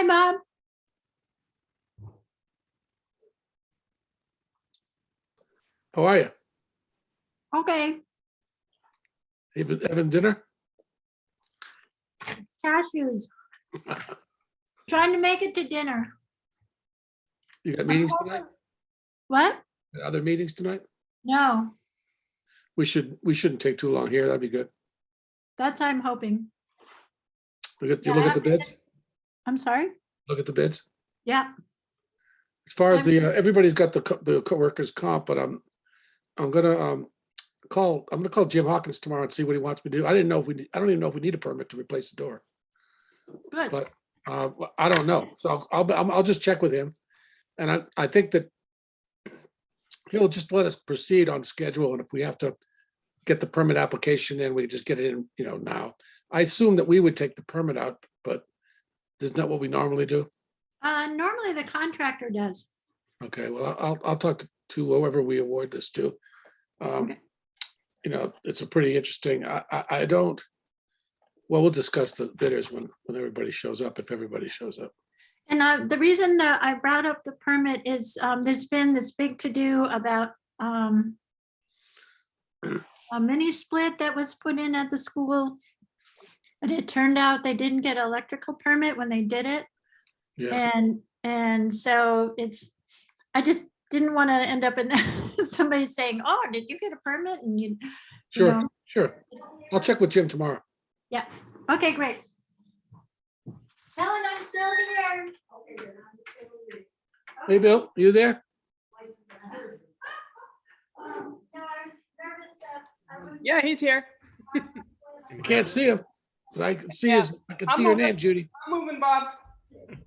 Hi, Mom. How are you? Okay, Having dinner? cashews. Trying to make it to dinner. You got meetings tonight? What? Other meetings tonight? No, We shouldn't take too long here. That'd be good. that's what I'm hoping. You Yeah, look I at the bids? I'm sorry? Look at the bids? Yeah, As far as everybody's got the workers' comp, but I'm gonna call Jim Hawkins tomorrow and see what he wants me to do. I don't even know if we need a permit to replace the door, good. but I don't know. So I'll just check with him. And I think that he'll just let us proceed on schedule. And if we have to get the permit application in, we just get it in, now. I assume that we would take the permit out, but isn't that what we normally do? Normally the contractor does. Okay, well, I'll talk to whoever we award this to. Okay. It's a pretty interesting, I don't, well, we'll discuss the bidders when everybody shows up, if everybody shows up. And the reason that I brought up the permit is there's been this big to-do about a mini split that was put in at the school. But it turned out they didn't get an electrical permit when they did it. Yeah, And so I just didn't want to end up in somebody saying, oh, did you get a permit? And you sure, know, sure. I'll check with Jim tomorrow. yeah. Okay, great. Helen, I'm still here. Hey, Bill, you there? No, I was nervous that I wouldn't. Yeah, he's here. I can't see him, but I can see I can see your name, Judy. I'm moving, Bob. Brian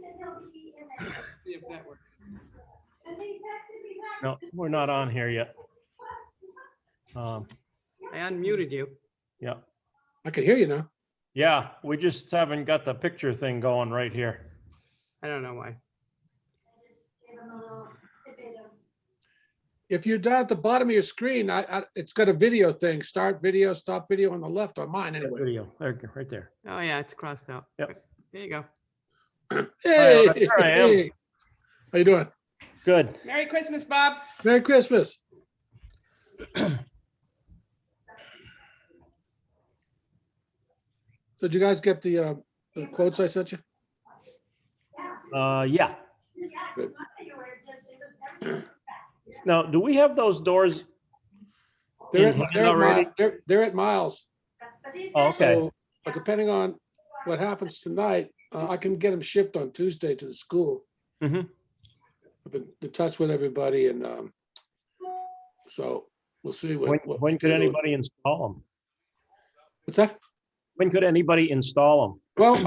said he'll be in there. See if that works. And he texted me back. No, we're not on here yet. I unmuted you. Yeah, I can hear you now. yeah, we just haven't got the picture thing going right here. I don't know why. I just gave him a little tidbit of. If you're down at the bottom of your screen, it's got a video thing, start video, stop video on the left on mine anyway. Video, there, right there. Oh, yeah, it's crossed out. Yep. There you go. Hey, there I am. hey. How you doing? Good. Merry Christmas, Bob. Merry Christmas. So did you guys get the quotes I sent you? Yeah. Good. Now, do we have those doors? They're In at, hand already? they're at Miles. But these Oh, guys- okay. So, but depending on what happens tonight, I can get them shipped on Tuesday to the school. Mhm. I've been in touch with everybody and so we'll see what. When could anybody install them? What's that? When could anybody install them? Well,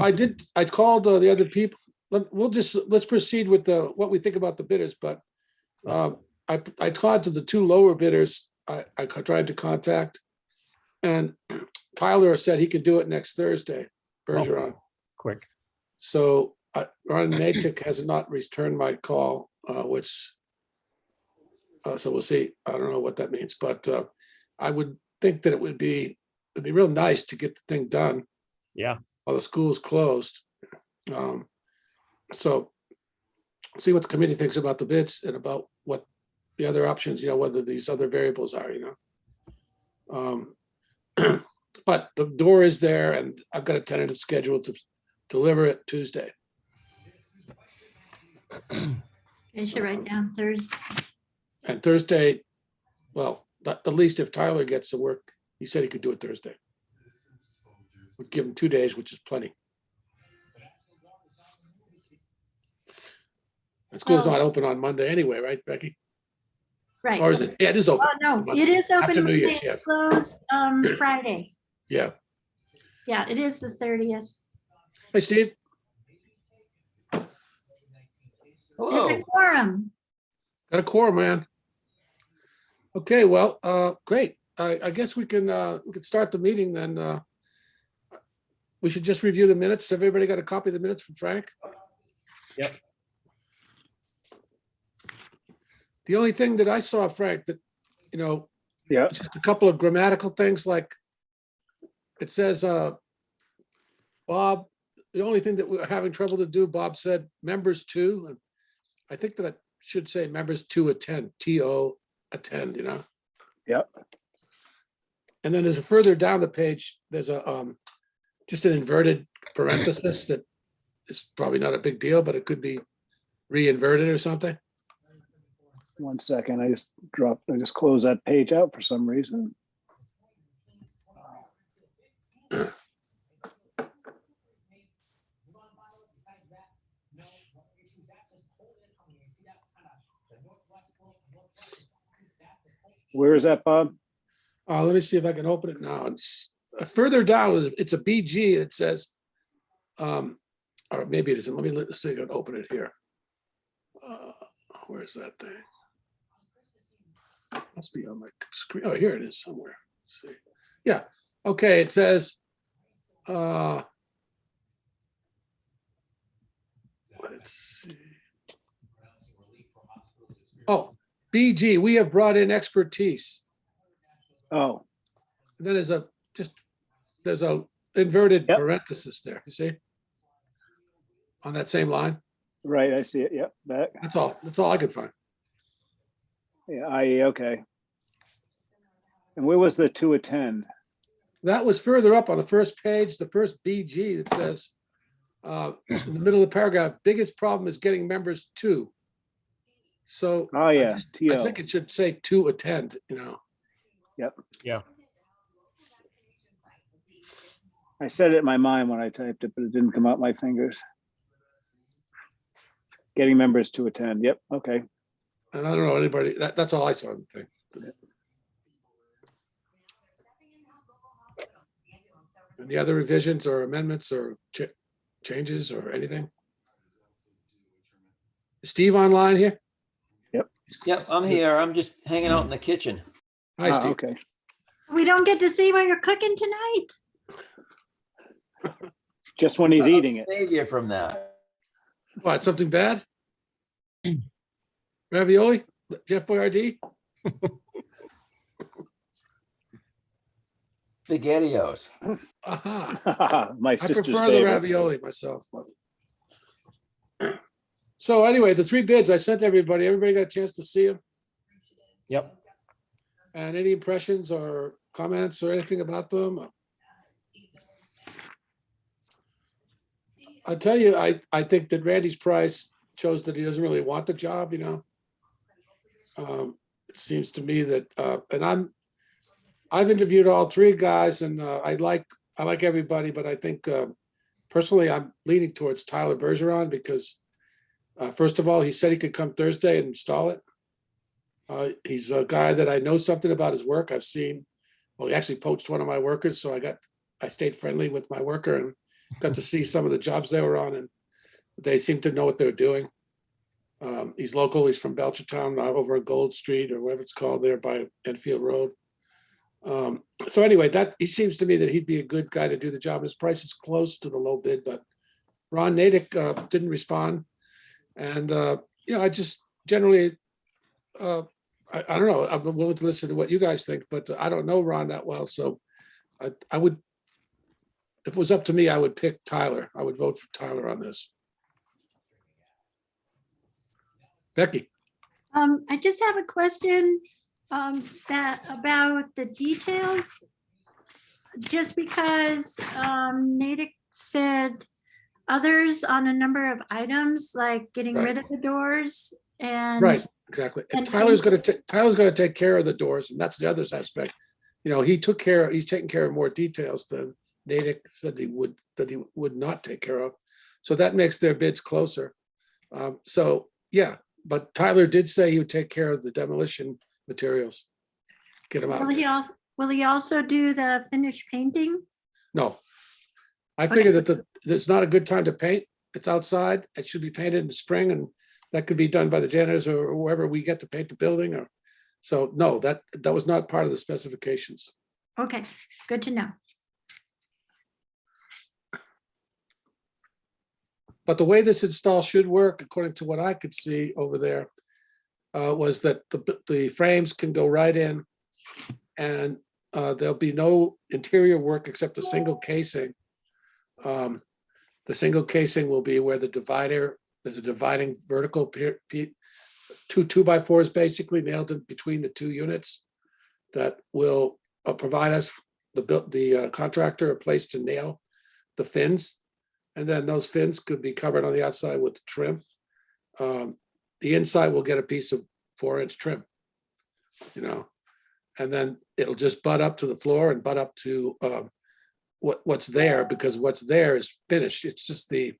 I called the other people. Let's proceed with what we think about the bidders, but I talked to the two lower bidders. I tried to contact and Tyler said he could do it next Thursday, Bergeron. Quick. So Ron Natick has not returned my call, which so we'll see. I don't know what that means, but I would think that it'd be real nice to get the thing done Yeah. while the school's closed. So see what the committee thinks about the bids and about what the other options, whether these other variables are, But the door is there and I've got a tentative schedule to deliver it Tuesday. I should write down Thursday. And Thursday, well, at least if Tyler gets to work, he said he could do it Thursday. We'd give him 2 days, which is plenty. And school's not open on Monday anyway, right, Becky? Right. Or is it? Yeah, it is open. Oh, no, it is After open. New Year's, Monday, yeah. Closed Friday. Yeah. Yeah, it is the 30th. Hey, Steve. It's Hello. a quorum. Got a quorum, man. Okay, well, great. I guess we can start the meeting then. We should just review the minutes. Everybody got a copy of the minutes from Frank? Yep. The only thing that I saw, Frank, that, Yeah. just a couple of grammatical things like it says, Bob the only thing that we're having trouble to do, Bob said, members to, and I think that should say members to attend, TO attend, you know? Yep. And then there's a further down the page, there's a, just an inverted parenthesis that is probably not a big deal, but it could be re-inverted or something. 1 second, I just closed that page out for some reason. Where is that, Bob? Let me see if I can open it now. It's further down, it's a BG, it says, or maybe it isn't. Let me see if I can open it here. Where's that thing? Must be on my screen. Oh, here it is somewhere. Let's see. Yeah, okay, it says, let's see. Oh, BG, we have brought in expertise. Oh, And then there's a inverted Yep. parenthesis there, you see? On that same line. right, I see it. Yep, that, That's all I could find. yeah, okay. And where was the to attend? That was further up on the first page, the first BG that says, in the middle of the paragraph, biggest problem is getting members to. So. Oh, yeah, I TO. think it should say to attend, you know. Yeah. I said it in my mind when I typed it, but it didn't come out my fingers. Getting members to attend. Yep, okay. And I don't know anybody, that's all I saw in the thing. Any other revisions or amendments or changes or anything? Is Steve online here? Yep, I'm here. I'm just hanging out in the kitchen. Hi, Ah, Steve. okay. We don't get to see what you're cooking tonight. Just when he's I'll eating it. Save you from that. What, something bad? Ravioli? Jeff Boyardee? SpaghettiOs. Aha. My I sister's prefer the favorite. ravioli myself. So anyway, the three bids I sent everybody, got a chance to see them? Yep. And any impressions or comments or anything about them? I'll tell you, I think that Randy's price shows that he doesn't really want the job, you know? It seems to me that, and I've interviewed all three guys and I like everybody, but I think personally, I'm leaning towards Tyler Bergeron because first of all, he said he could come Thursday and install it. He's a guy that I know something about his work. I've seen, well, he actually poached one of my workers. So I stayed friendly with my worker and got to see some of the jobs they were on and they seem to know what they're doing. He's local. He's from Belchertown over at Gold Street or whatever it's called there by Enfield Road. So anyway, he seems to me that he'd be a good guy to do the job. His price is close to the low bid, but Ron Natick didn't respond. And, I just generally, I don't know, I'm willing to listen to what you guys think, but I don't know Ron that well. So I would, if it was up to me, I would pick Tyler. I would vote for Tyler on this. Becky, I just have a question about the details. Just because Natick said others on a number of items, like getting rid of the doors and. right, exactly. And and Tyler's going to take care of the doors, and that's the other aspect. He's taking care of more details than Natick said he would not take care of. So that makes their bids closer. So yeah, but Tyler did say he would take care of the demolition materials. Get them out. Will he also do the finished painting? No. I figured that it's not a good time to paint. It's outside. It should be painted in the spring and that could be done by the janitors or whoever we get to paint the building or. So no, that was not part of the specifications. Okay, good to know. But the way this install should work, according to what I could see over there, was that the frames can go right in and there'll be no interior work except a single casing. The single casing will be where the divider, there's a dividing vertical two 2x4s basically nailed in between the two units that will provide us, the contractor, a place to nail the fins. And then those fins could be covered on the outside with trim. The inside will get a piece of 4-inch trim, and then it'll just butt up to the floor and butt up to what's there, because what's there is finished. It's just the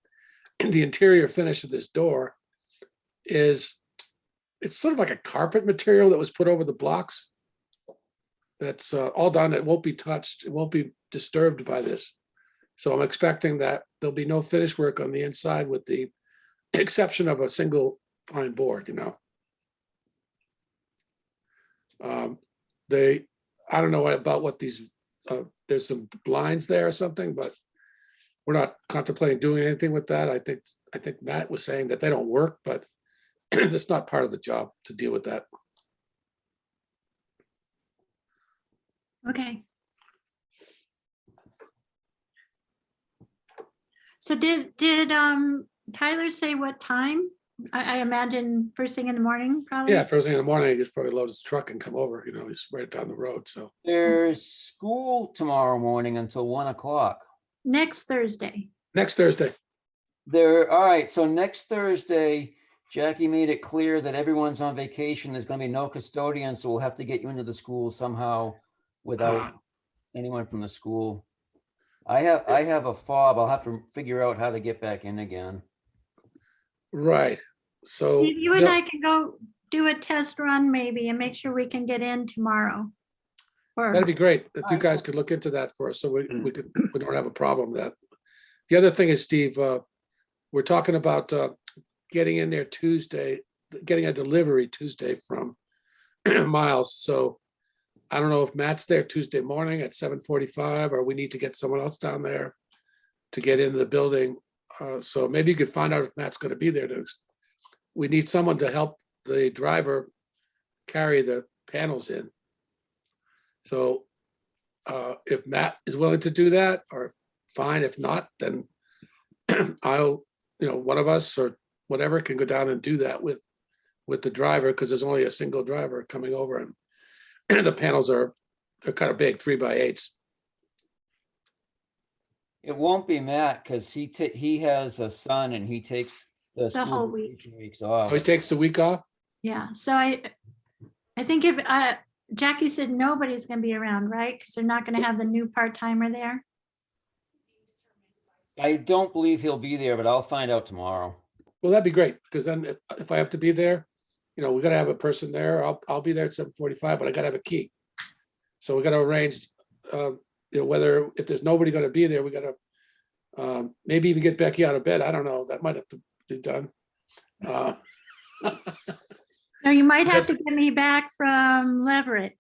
interior finish of this door it's sort of like a carpet material that was put over the blocks. That's all done. It won't be touched. It won't be disturbed by this. So I'm expecting that there'll be no finish work on the inside with the exception of a single pine board, I don't know about what these, there's some blinds there or something, but we're not contemplating doing anything with that. I think Matt was saying that they don't work, but it's not part of the job to deal with that. Okay. So did Tyler say what time? I imagine first thing in the morning, probably? Yeah, first thing in the morning, he's probably load his truck and come over, he's right down the road, so. There's school tomorrow morning until 1 o'clock. Next Thursday. Next Thursday, All right, so next Thursday, Jackie made it clear that everyone's on vacation. There's gonna be no custodian, so we'll have to get you into the school somehow without anyone from the school. I have a fob. I'll have to figure out how to get back in again. right, so. Steve, you and I can go do a test run maybe and make sure we can get in tomorrow. Or, That'd be great if you guys could look into that for us, so we don't have a problem with that. The other thing is, Steve, we're talking about getting in there Tuesday, getting a delivery Tuesday from Miles. So I don't know if Matt's there Tuesday morning at 7:45, or we need to get someone else down there to get into the building. So maybe you could find out if Matt's going to be there. We need someone to help the driver carry the panels in. So if Matt is willing to do that, or fine. If not, then I'll, one of us or whatever can go down and do that with the driver, because there's only a single driver coming over, and the panels they're kind of big, 3x8s. It won't be Matt because he has a son and he takes the The whole school week. vacation weeks off. Oh, he takes the week off? yeah, so I think if, Jackie said nobody's gonna be around, right? Because they're not gonna have the new part-timer there. I don't believe he'll be there, but I'll find out tomorrow. Well, that'd be great, because then if I have to be there, we gotta have a person there. I'll be there at 7:45, but I gotta have a key. So we gotta arrange, whether, if there's nobody gonna be there, we gotta maybe even get Becky out of bed. I don't know. That might have to be done. No, you might have to get me back from Leverett.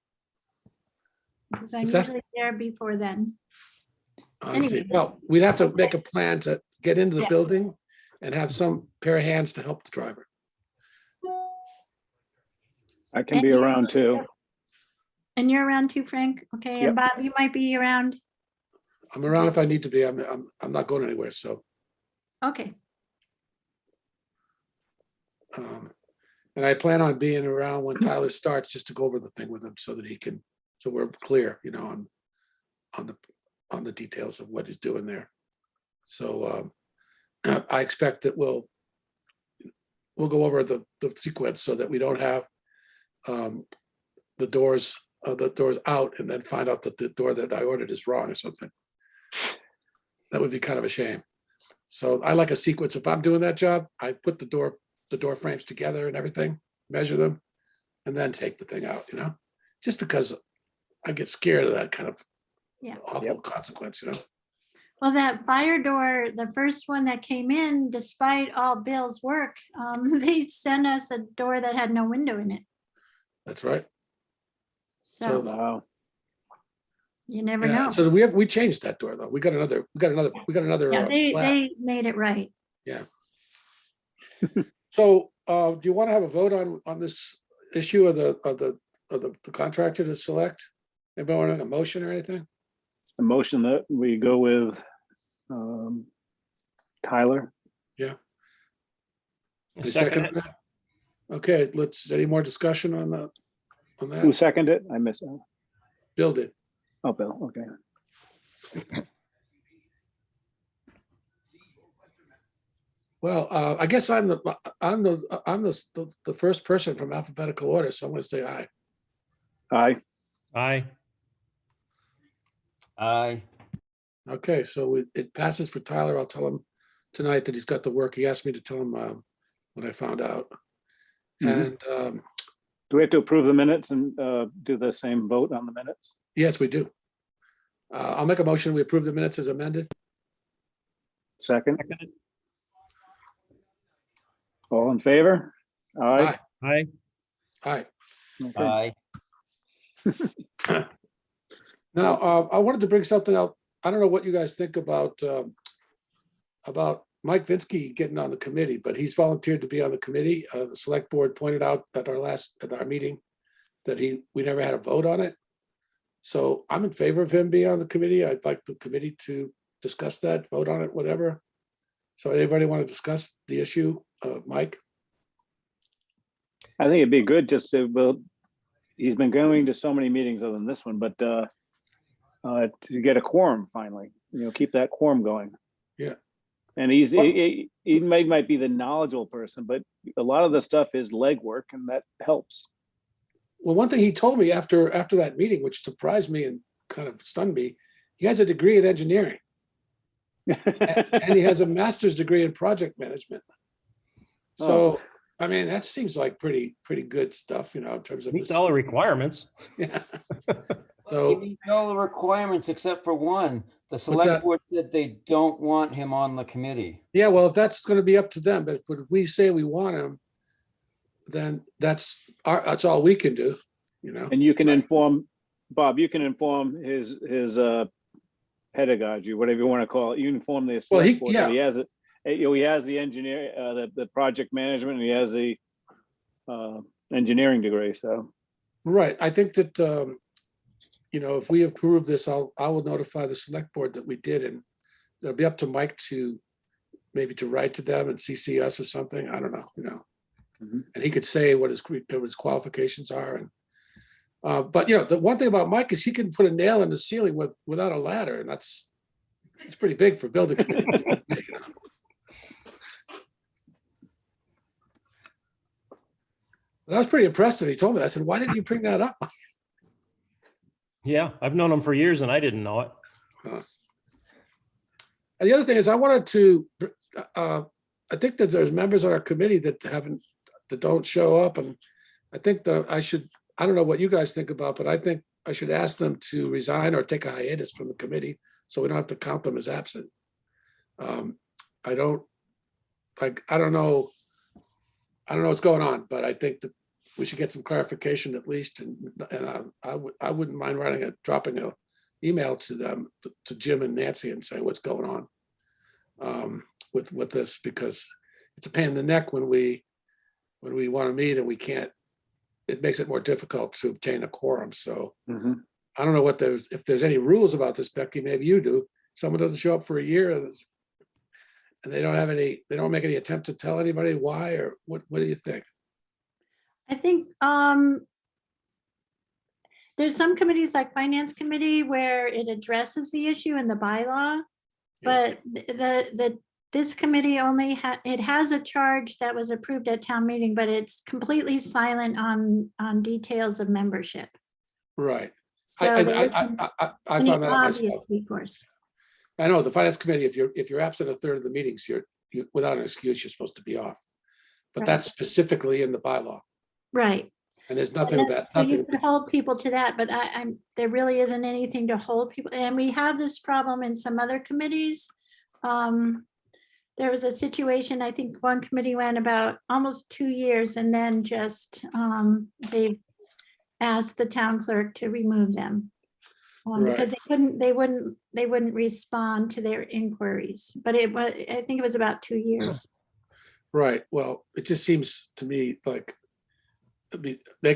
Because I'm What's that? usually there before then. I see. Anyway. Well, we'd have to make a plan to get into the Yeah. building and have some pair of hands to help the driver. I can be around too. And you're around too, Frank? Okay, and Bob, you might be around. I'm around if I need to be. I'm not going anywhere, so. Okay, And I plan on being around when Tyler starts, just to go over the thing with him so that he can, so we're clear, on the details of what he's doing there. So I expect that we'll go over the sequence so that we don't have the doors out and then find out that the door that I ordered is wrong or something. That would be kind of a shame. So I like a sequence. If I'm doing that job, I put the door frames together and everything, measure them, and then take the thing out, just because I get scared of that kind of Yeah. awful consequence, well, that fire door, the first one that came in, despite all Bill's work, they sent us a door that had no window in it. That's right. So Wow. you never Yeah, know. so we changed that door though. We got another Yeah, slab. they made it right. So do you want to have a vote on this issue of the contractor to select? Anybody want a motion or anything? A motion that we go with Tyler. Any Second second? Okay, any more discussion on that? On Who that? seconded it? I missed it. Build it. Oh, Bill, okay. Well, I guess I'm the first person from alphabetical order, so I'm gonna say aye. Aye. Aye. Aye. Okay, so it passes for Tyler. I'll tell him tonight that he's got the work. He asked me to tell him what I found out. Mhm. And Do we have to approve the minutes and do the same vote on the minutes? yes, we do. I'll make a motion. We approve the minutes as amended. Second? All in favor? Aye. Aye. Aye. Aye. Okay. Aye. Now, I wanted to bring something out. I don't know what you guys think about Mike Vinsky getting on the committee, but he's volunteered to be on the committee. The select board pointed out at our meeting that we never had a vote on it. So I'm in favor of him being on the committee. I'd like the committee to discuss that, vote on it, whatever. So anybody want to discuss the issue, Mike? I think it'd be good just to, well, he's been going to so many meetings other than this one, but to get a quorum finally, keep that quorum going. Yeah. And he might be the knowledgeable person, but a lot of the stuff is legwork and that helps. Well, one thing he told me after that meeting, which surprised me and kind of stunned me, he has a degree in engineering and he has a master's degree in project management. So, I mean, that seems like pretty good stuff, in terms of Meets this. all the requirements. Yeah. He So, meets all the requirements except for one. The that? select board said they don't want him on the committee. yeah, well, if that's going to be up to them, but if we say we want him, then that's all we can do, And you can inform, Bob, you can inform his pedagogy, whatever you want to call it. You inform the Well, select board that yeah. he has it. He has the engineer, the project management, and he has the engineering degree, so. Right. I think that, if we approve this, I will notify the select board that we did, and it'll be up to Mike to maybe to write to them and CC us or something. I don't know, Mhm. and he could say what his qualifications are. And but the one thing about Mike is he can put a nail in the ceiling without a ladder, and it's pretty big for building committee. I was pretty impressed that he told me that. I said, "Why didn't you bring that up?" Yeah, I've known him for years and I didn't know it. And the other thing is, I wanted to. I think that there's members on our committee that don't show up, and I think that I don't know what you guys think about, but I think I should ask them to resign or take a hiatus from the committee, so we don't have to count them as absent. I don't know. I don't know what's going on, but I think that we should get some clarification at least, and I wouldn't mind dropping an email to them, to Jim and Nancy, and say what's going on with this, because it's a pain in the neck when we want to meet and we can't. It makes it more difficult to obtain a quorum. So Mhm. I don't know if there's any rules about this, Becky. Maybe you do. Someone doesn't show up for a year, and they don't make any attempt to tell anybody why, or what do you think? I think there's some committees like Finance Committee where it addresses the issue in the bylaw. But this committee only it has a charge that was approved at town meeting, but it's completely silent on details of membership. Right. So I there isn't any found that out obvious myself. recourse. I know the finance committee, if you're absent a third of the meetings, you without an excuse, you're supposed to be off. But Right. that's specifically in the bylaw, Right. and there's nothing of that. So you could hold people to that, but there really isn't anything to hold people. And we have this problem in some other committees. There was a situation, I think one committee went about almost 2 years, and then just they asked the town clerk to remove them. Because they wouldn't respond to their inquiries, but I think it was about 2 years. Right. Well, it just seems to me like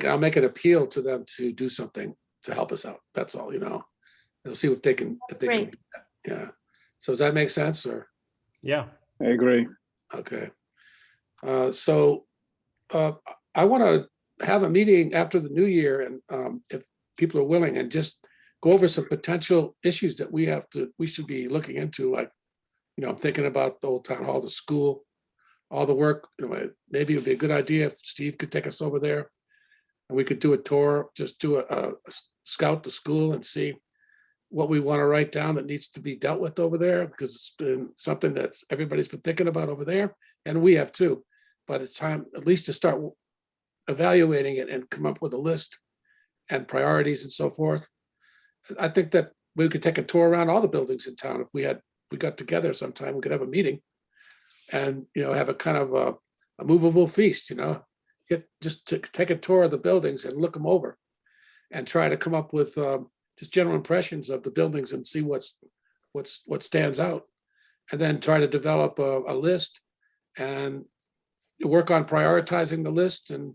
I'll make an appeal to them to do something to help us out. That's all, They'll see if they can, Great. yeah. So does that make sense, or? Yeah, I agree. Okay. So I want to have a meeting after the new year and if people are willing and just go over some potential issues that we should be looking into, like, I'm thinking about the old town hall, the school, all the work, maybe it'd be a good idea if Steve could take us over there and we could do a tour, just do a scout the school and see what we want to write down that needs to be dealt with over there, because it's been something that everybody's been thinking about over there, and we have too. But it's time at least to start evaluating it and come up with a list and priorities and so forth. I think that we could take a tour around all the buildings in town. If we got together sometime, we could have a meeting and, have a kind of a movable feast, just to take a tour of the buildings and look them over and try to come up with just general impressions of the buildings and see what stands out, and then try to develop a list and work on prioritizing the list and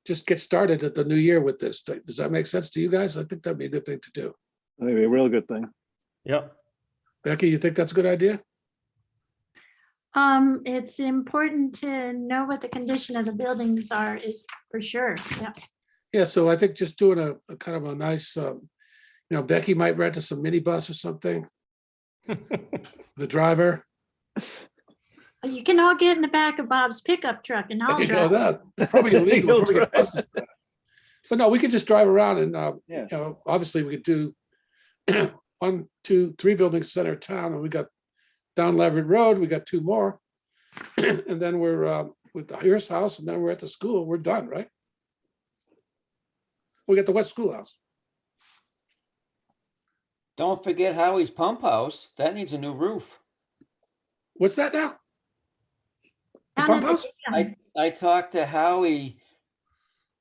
just get started at the new year with this. Does that make sense to you guys? I think that'd be a good thing to do. I think it'd be a real good thing. Yep. Becky, you think that's a good idea? It's important to know what the condition of the buildings are, is for sure, yeah. Yeah, so I think just doing a kind of a nice, Becky might rent us a minibus or something, the driver. You can all get in the back of Bob's pickup truck and I'll There you go, drive. that's probably illegal. He'll We'll probably get drive. busted for that. But no, we could just drive around and, Yeah. obviously we could do 1, 2, 3 buildings center of town, and we got down Leverett Road, we got 2 more. And then we're with the Hearst House, and then we're at the school, we're done, right? We got the West Schoolhouse. Don't forget Howie's pump house. That needs a new roof. What's that now? The Down pump at the house? dam. I talked to Howie,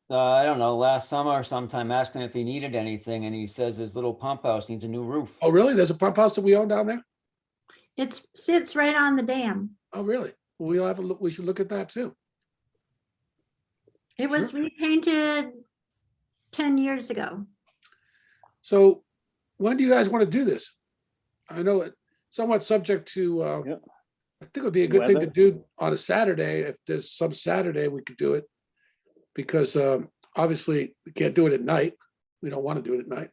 I don't know, last summer or sometime, asking if he needed anything, and he says his little pump house needs a new roof. Oh, really? There's a pump house that we own down there? It sits right on the dam. Oh, really? Well, we'll have a look. We should look at that too. It was repainted 10 years ago. So when do you guys want to do this? I know it's somewhat subject to, Yeah. I think it would be a good thing to Weather. do on a Saturday. If there's some Saturday, we could do it. Because obviously we can't do it at night. We don't want to do it at night.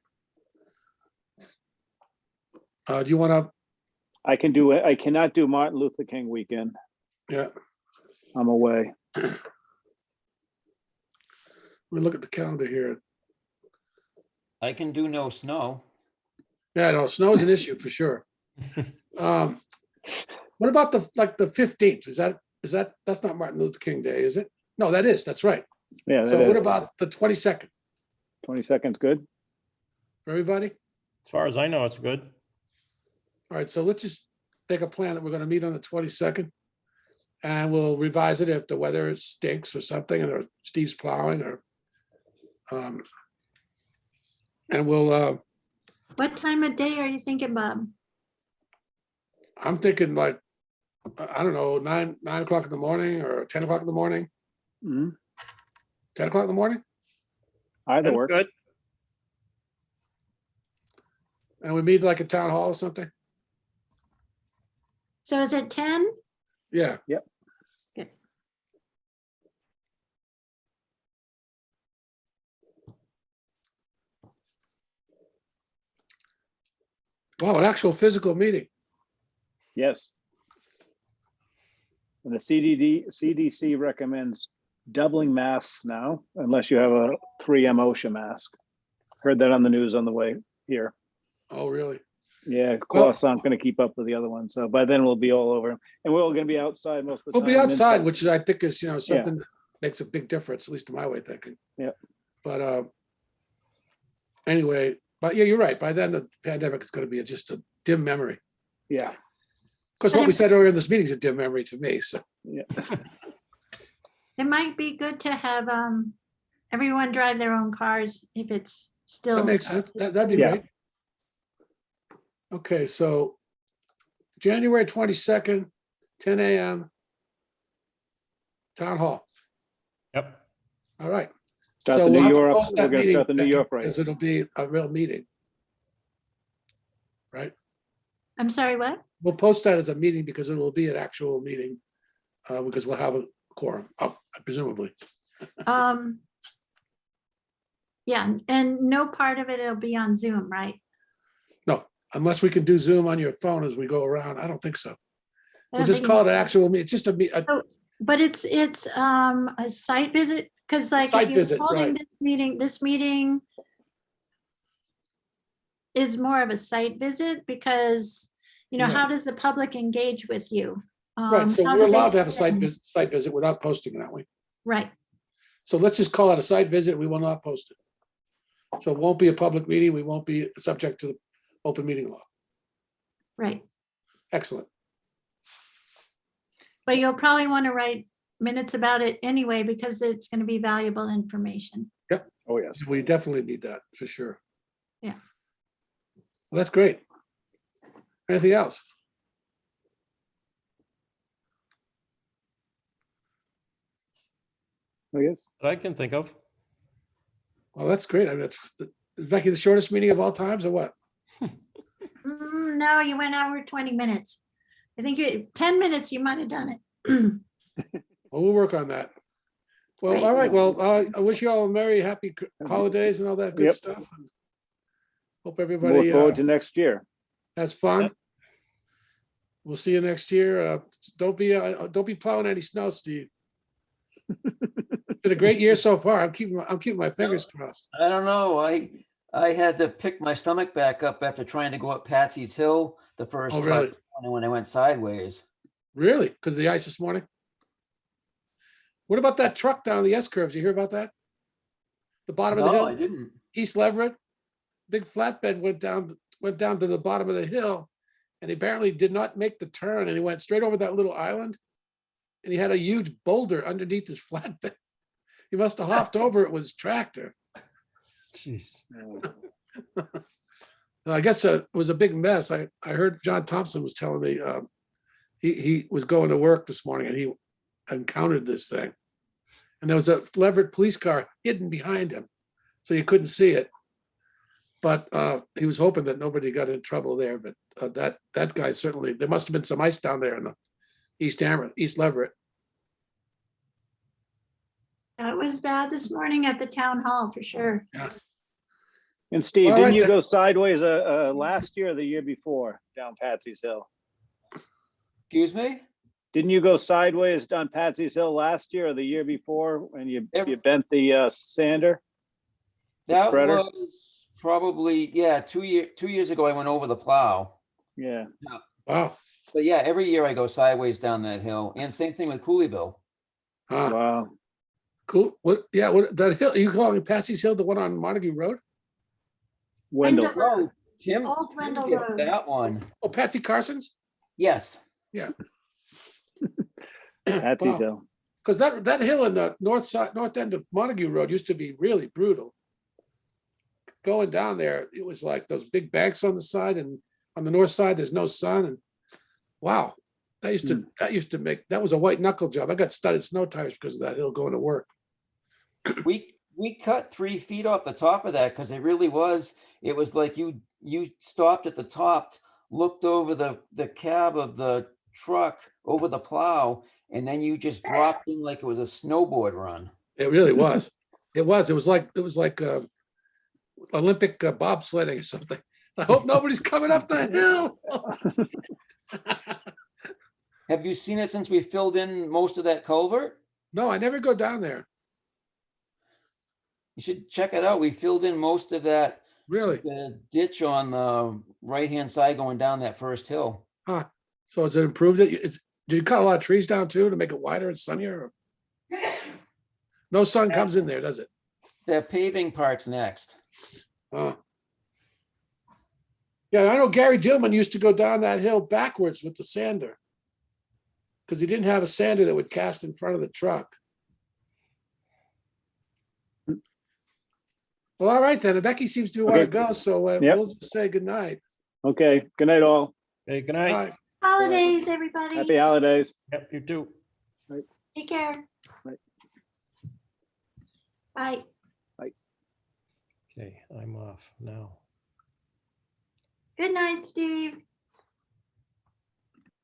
Do you want to, I can do it. I cannot do Martin Luther King weekend. yeah, I'm away. let me look at the calendar here. I can do no snow. Yeah, no, snow is an issue for sure. What about the 15th? That's not Martin Luther King Day, is it? No, that's right. Yeah, So that what is. about the 22nd 22nd's good. for everybody? As far as I know, it's good. All right, so let's just make a plan that we're gonna meet on the 22nd. And we'll revise it if the weather stinks or something, or Steve's plowing or. And we'll, What time of day are you thinking, Bob? I'm thinking like, I don't know, 9 o'clock in the morning or 10 o'clock in the morning, Mhm. 10 o'clock in the morning, Either That's works. good. and we meet like a town hall or something. So is it 10? Yeah. Yep. Okay. Wow, an actual physical meeting. Yes. And the CDC recommends doubling masks now, unless you have a 3M OSHA mask. Heard that on the news on the way here. Oh, really? Yeah, cloths aren't going to keep up with the other one. So by then we'll be all over. And we're all going to be outside most of the We'll time. be and outside, inside. which I think is, something that makes a big difference, at least in my way of thinking. Yeah. But anyway, but yeah, you're right. By then the pandemic is going to be just a dim memory. Yeah, Of course, what we said earlier in this meeting is a dim memory to me, so. yeah. It might be good to have everyone drive their own cars if it's still. That makes sense. That'd be Yeah. great. Okay, so January 22nd, 10 a.m. Town Hall. Yep. All right. Start So the we'll New have to York. post We're that going to meeting, start the New Becky, York race. because it'll be a real meeting. Right? I'm sorry, what? we'll post that as a meeting because it will be an actual meeting. Because we'll have a quorum, presumably. Yeah, and no part of it will be on Zoom, right? No, unless we can do Zoom on your phone as we go around. I don't think so. I We'll don't just think- call it an actual meeting. It's just a But it's a site visit, because like Site if you're visit, holding right. this meeting is more of a site visit because, Yeah. how does the public engage with you? Right, so How we're do they allowed to have a attend? site visit without posting it, aren't we? Right, So let's just call it a site visit. We will not post it. So it won't be a public meeting. We won't be subject to the open meeting law. right. Excellent. But you'll probably want to write minutes about it anyway, because it's going to be valuable information. Oh, yes. We definitely need that for sure. Yeah. Well, that's great. Anything else? Oh, yes. That I can think of. Well, that's great. I mean, is Becky the shortest meeting of all times or what? No, you went over 20 minutes. I think 10 minutes, you might have done it. Well, we'll work on that. Well, Great. all right. Well, I wish you all a merry, happy holidays and all that good Yep. stuff. And hope Look everybody forward to next year. has fun. Yep. We'll see you next year. Don't be plowing any snow, Steve. It's been a great year so far. I'm keeping my fingers crossed. I don't know. I had to pick my stomach back up after trying to go up Patsy's Hill the first Oh, time really? when I went sideways. Really? Because of the ice this morning? What about that truck down the S curves? You hear about that? The bottom of the No, I hill, didn't. East Leverett, big flatbed went down to the bottom of the hill, and he apparently did not make the turn, and he went straight over that little island, and he had a huge boulder underneath his flatbed. He must have hopped over it with his tractor. Jeez. I guess it was a big mess. I heard John Thompson was telling me he was going to work this morning and he encountered this thing. And there was a Leverett police car hidden behind him, so you couldn't see it. But he was hoping that nobody got in trouble there. But that guy certainly, there must have been some ice down there in the East Leverett. It was bad this morning at the town hall for sure. And Steve, All didn't right, you then. go sideways last year or the year before down Patsy's Hill? Excuse me? Didn't you go sideways down Patsy's Hill last year or the year before when you bent the sander? The That spreader? was probably, yeah, 2 years ago, I went over the plow. Yeah. Wow. But yeah, every year I go sideways down that hill, and same thing with Cooleyville. Wow. Cool. What? Yeah. What that hill? You calling Patsy's Hill the one on Montague Road? Wendell. Wendell. Oh, Tim Old Tim Wendell gets Road. that one. Oh, Patsy Carson's. Yes. Patsy's Hill. Because that hill in the north end of Montague Road used to be really brutal. Going down there, it was like those big banks on the side, and on the north side, there's no sun. And wow, that used to make, that was a white knuckle job. I got studded snow tires because of that hill going to work. We cut 3 feet off the top of that because it was like you stopped at the top, looked over the cab of the truck over the plow, and then you just dropped in like it was a snowboard run. It really was. It was like Olympic bobsledding or something. I hope nobody's coming up the hill. Have you seen it since we filled in most of that culvert? No, I never go down there. You should check it out. We filled in most of that, Really? the ditch on the right-hand side going down that first hill. Huh. So has it improved it? Did you cut a lot of trees down too to make it wider and sunnier? No sun comes in there, does it? The paving part's next. Oh. Yeah, I know Gary Dillman used to go down that hill backwards with the sander because he didn't have a sander that would cast in front of the truck. Well, all right then. Becky seems to want to Okay. go, so Yep. we'll just say good night. Okay. Good night, all. Hey, good night. Bye. Holidays, everybody. Happy holidays. Yep, you too. Take care. Bye. Bye. Okay, I'm off now. Good night, Steve.